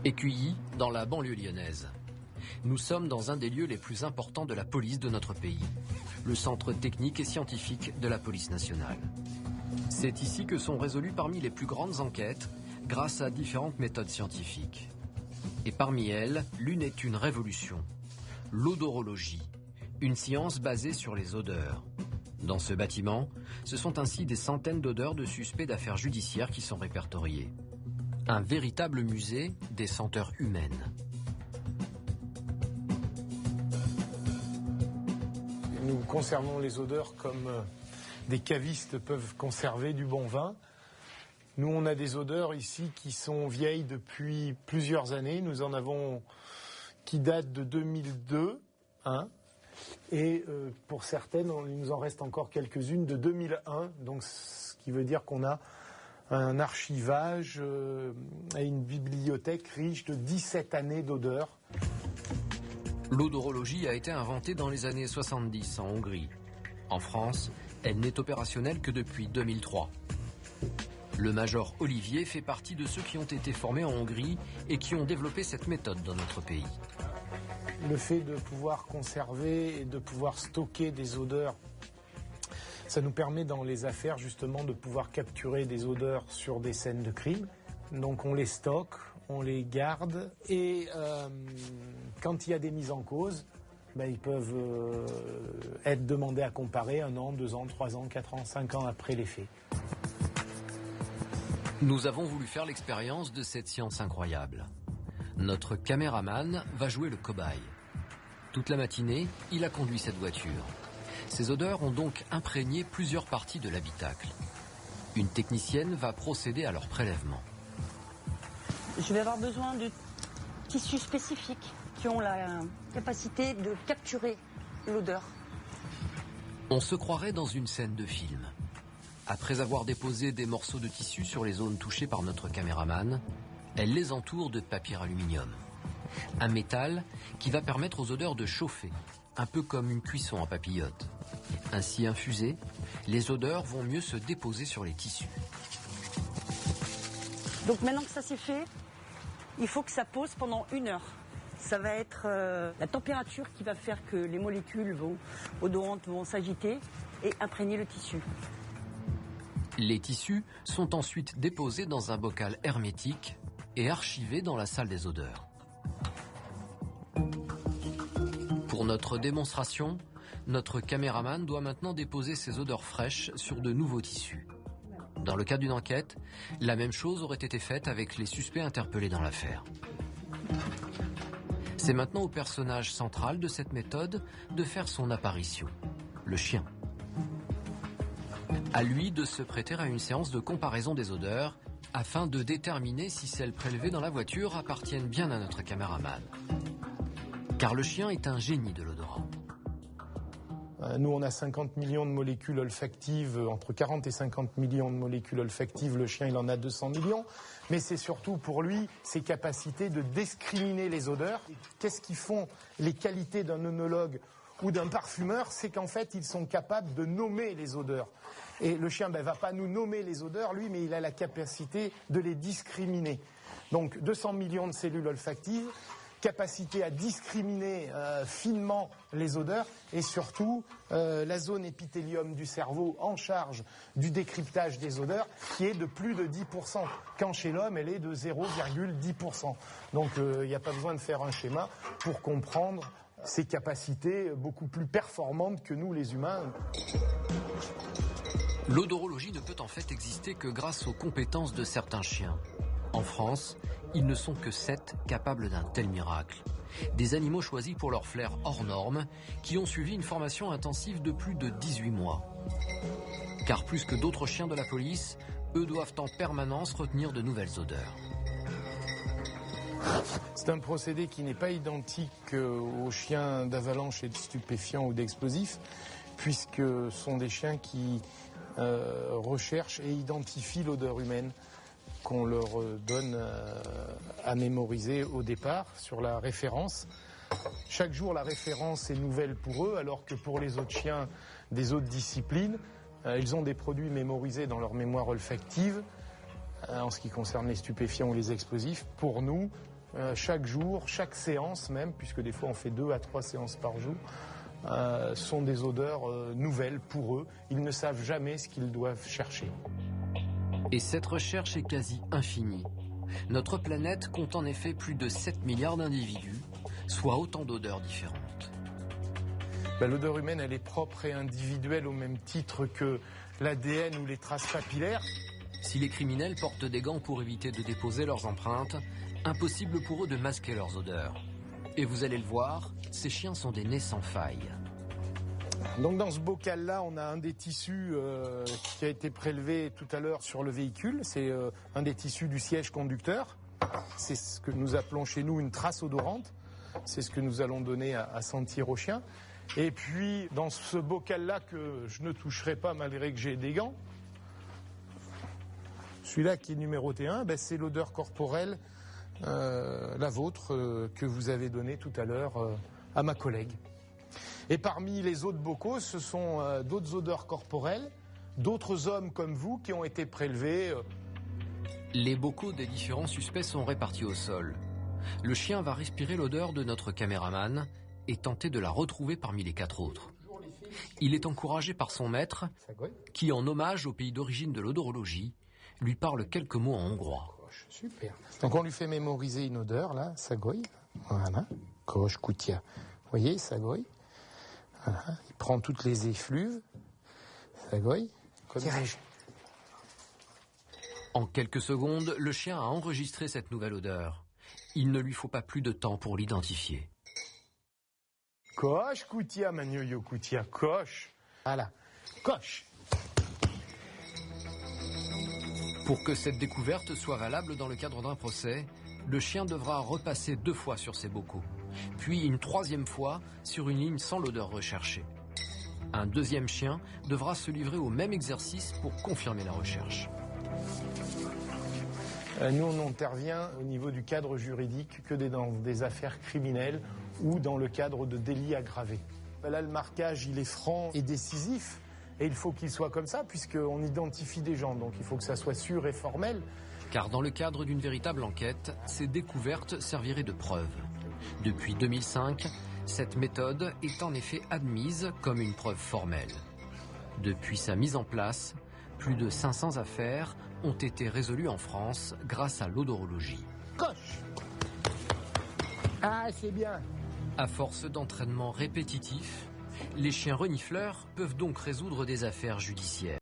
Écuilly, dans la banlieue lyonnaise. Nous sommes dans un des lieux les plus importants de la police de notre pays, le centre technique et scientifique de la police nationale. C'est ici que sont résolues parmi les plus grandes enquêtes grâce à différentes méthodes scientifiques. Et parmi elles, l'une est une révolution, l'odorologie, une science basée sur les odeurs. Dans ce bâtiment, ce sont ainsi des centaines d'odeurs de suspects d'affaires judiciaires qui sont répertoriées. Un véritable musée des senteurs humaines. Nous conservons les odeurs comme des cavistes peuvent conserver du bon vin. Nous, on a des odeurs ici qui sont vieilles depuis plusieurs années. Nous en avons qui datent de 2002, et pour certaines, il nous en reste encore quelques-unes de 2001. Donc, ce qui veut dire qu'on a un archivage et une bibliothèque riche de 17 années d'odeurs. L'odorologie a été inventée dans les années 70 en Hongrie. En France, elle n'est opérationnelle que depuis 2003. Le major Olivier fait partie de ceux qui ont été formés en Hongrie et qui ont développé cette méthode dans notre pays. Le fait de pouvoir conserver et de pouvoir stocker des odeurs, ça nous permet dans les affaires justement de pouvoir capturer des odeurs sur des scènes de crime. Donc on les stocke, on les garde et quand il y a des mises en cause, ils peuvent être demandés à comparer 1 an, 2 ans, 3 ans, 4 ans, 5 ans après les faits. Nous avons voulu faire l'expérience de cette science incroyable. Notre caméraman va jouer le cobaye. Toute la matinée, il a conduit cette voiture. Ces odeurs ont donc imprégné plusieurs parties de l'habitacle. Une technicienne va procéder à leur prélèvement. Je vais avoir besoin de tissus spécifiques qui ont la capacité de capturer l'odeur. On se croirait dans une scène de film. Après avoir déposé des morceaux de tissu sur les zones touchées par notre caméraman, elle les entoure de papier aluminium. Un métal qui va permettre aux odeurs de chauffer, un peu comme une cuisson en papillote. Ainsi infusées, les odeurs vont mieux se déposer sur les tissus. Donc maintenant que ça c'est fait, il faut que ça pose pendant 1 heure. Ça va être la température qui va faire que les molécules odorantes vont s'agiter et imprégner le tissu. Les tissus sont ensuite déposés dans un bocal hermétique et archivés dans la salle des odeurs. Pour notre démonstration, notre caméraman doit maintenant déposer ces odeurs fraîches sur de nouveaux tissus. Dans le cas d'une enquête, la même chose aurait été faite avec les suspects interpellés dans l'affaire. C'est maintenant au personnage central de cette méthode de faire son apparition, le chien. À lui de se prêter à une séance de comparaison des odeurs afin de déterminer si celles prélevées dans la voiture appartiennent bien à notre caméraman. Car le chien est un génie de l'odorat. Nous, on a 50 millions de molécules olfactives, entre 40 et 50 millions de molécules olfactives. Le chien, il en a 200 millions. Mais c'est surtout pour lui ses capacités de discriminer les odeurs. Qu'est-ce qui font les qualités d'un œnologue ou d'un parfumeur? C'est qu'en fait, ils sont capables de nommer les odeurs. Et le chien va pas nous nommer les odeurs, lui, mais il a la capacité de les discriminer. Donc 200 millions de cellules olfactives, capacité à discriminer finement les odeurs et surtout la zone épithélium du cerveau en charge du décryptage des odeurs qui est de plus de 10%, quand chez l'homme elle est de 0,10%. Donc il n'y a pas besoin de faire un schéma pour comprendre ces capacités beaucoup plus performantes que nous les humains. L'odorologie ne peut en fait exister que grâce aux compétences de certains chiens. En France, ils ne sont que 7 capables d'un tel miracle. Des animaux choisis pour leur flair hors norme, qui ont suivi une formation intensive de plus de 18 mois. Car plus que d'autres chiens de la police, eux doivent en permanence retenir de nouvelles odeurs. C'est un procédé qui n'est pas identique aux chiens d'avalanche et de stupéfiants ou d'explosifs, puisque ce sont des chiens qui recherchent et identifient l'odeur humaine qu'on leur donne à mémoriser au départ sur la référence. Chaque jour, la référence est nouvelle pour eux, alors que pour les autres chiens des autres disciplines, ils ont des produits mémorisés dans leur mémoire olfactive. En ce qui concerne les stupéfiants ou les explosifs, pour nous, chaque jour, chaque séance même, puisque des fois on fait 2 à 3 séances par jour, sont des odeurs nouvelles pour eux. Ils ne savent jamais ce qu'ils doivent chercher. Et cette recherche est quasi infinie. Notre planète compte en effet plus de 7 milliards d'individus, soit autant d'odeurs différentes. L'odeur humaine, elle est propre et individuelle au même titre que l'ADN ou les traces papillaires. Si les criminels portent des gants pour éviter de déposer leurs empreintes, impossible pour eux de masquer leurs odeurs. Et vous allez le voir, ces chiens sont des nez sans faille. Donc dans ce bocal-là, on a un des tissus qui a été prélevé tout à l'heure sur le véhicule. C'est un des tissus du siège conducteur. C'est ce que nous appelons chez nous une trace odorante. C'est ce que nous allons donner à sentir aux chiens. Et puis dans ce bocal-là que je ne toucherai pas malgré que j'ai des gants, celui-là qui est numéroté 1, c'est l'odeur corporelle, la vôtre, que vous avez donnée tout à l'heure à ma collègue. Et parmi les autres bocaux, ce sont d'autres odeurs corporelles, d'autres hommes comme vous qui ont été prélevés. Les bocaux des différents suspects sont répartis au sol. Le chien va respirer l'odeur de notre caméraman et tenter de la retrouver parmi les 4 autres. Il est encouragé par son maître, qui, en hommage au pays d'origine de l'odorologie, lui parle quelques mots en hongrois. Super. Donc on lui fait mémoriser une odeur, là, Sagoy. Voilà. Koch Kutia. Vous voyez, Sagoy. Voilà. Il prend toutes les effluves. Sagoy. En quelques secondes, le chien a enregistré cette nouvelle odeur. Il ne lui faut pas plus de temps pour l'identifier. Koch Kutia, Manioyo Kutia. Koch. Voilà. Koch. Pour que cette découverte soit valable dans le cadre d'un procès, le chien devra repasser 2 fois sur ses bocaux, puis une 3e fois sur une ligne sans l'odeur recherchée. Un 2e chien devra se livrer au même exercice pour confirmer la recherche. Nous, on n'intervient au niveau du cadre juridique que dans des affaires criminelles ou dans le cadre de délits aggravés. Là, le marquage, il est franc et décisif. Et il faut qu'il soit comme ça, puisqu'on identifie des gens. Donc il faut que ça soit sûr et formel. Car dans le cadre d'une véritable enquête, ces découvertes serviraient de preuve. Depuis 2005, cette méthode est en effet admise comme une preuve formelle. Depuis sa mise en place, plus de 500 affaires ont été résolues en France grâce à l'odorologie. Coche! Ah, c'est bien! À force d'entraînement répétitif, les chiens renifleurs peuvent donc résoudre des affaires judiciaires.